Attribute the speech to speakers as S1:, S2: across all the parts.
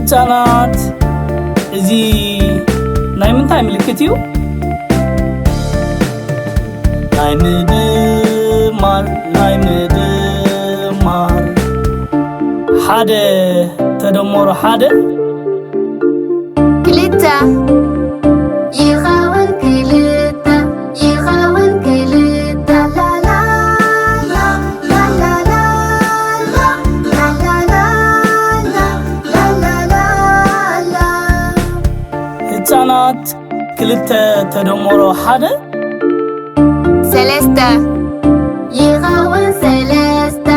S1: ህፃናት እዚ ናይ ምንታይ ምልክት እዩ? ናይ ምድማር ሓደ ተደመሮ ሓደ
S2: ክልተ ይኸውን ክልተ
S1: ህፃናት ክልተ ተደመሮ ሓደ
S2: ሰለስተ ይኸውን ሰለስተ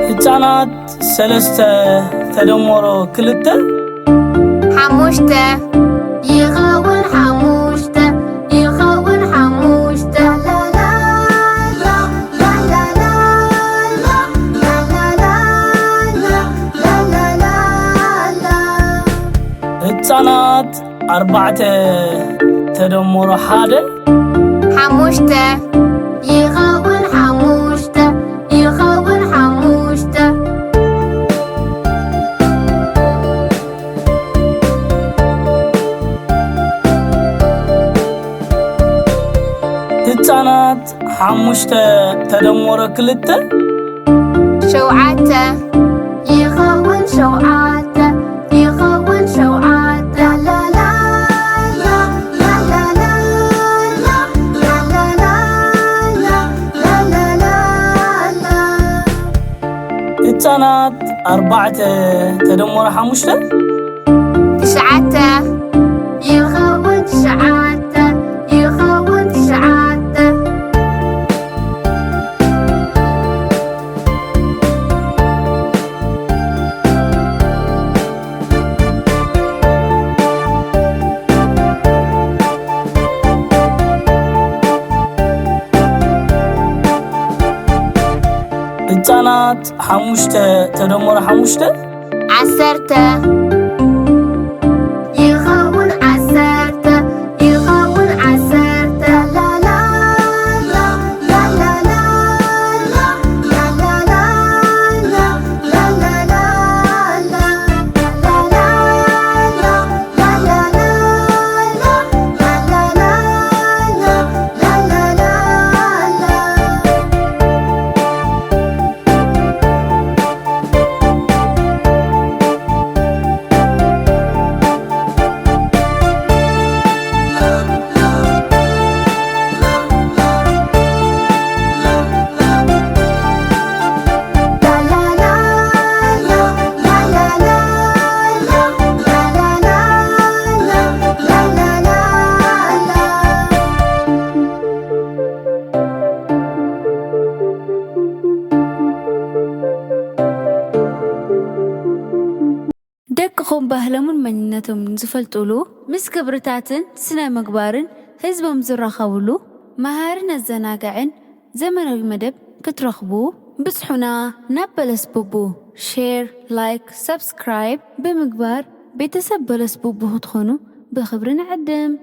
S1: ህፃናት ሰለስተ ተደመሮ ክልተ
S2: ሓሙሽተ ይኸውን ሓሙሽተ
S1: ህፃናት ኣርባዕተ ተደመሮ ሓደ
S2: ሓሙሽተ ይኸውን ሓሙሽተ
S1: ህፃናት ሓሙሽተ ተደመሮ ክልተ
S2: ሸውዓተ ይኸውን ሸውዓተ
S1: ህፃናት ኣርባዕተ ተደመሮ ሓሙሽተ
S2: ትሽዓተ ይኸውን ትሽዓተ
S1: ህፃናት ሓሙሽተ ተደመሮ ሓሙሽተ
S2: ዓሰርተ ይኸውን ዓሰርተ
S3: ደቅኹም ባህሎምን መንነቶምን ዝፈልጥሉ ምስ ክብርታትን ስነ ምግባርን ህዝቦም ዝራኸብሉ መሃርን ኣዘናግዕን ዘመናዊ መደብ ክትረኽቡ ብጽሑና ናብ በለስ ቡቡ ሼር ላይክ ሰብስክራይብ ብምግባር ቤተሰብ በለስ ቡቡ ክትኾኑ ብኽብሪ ንዕድም።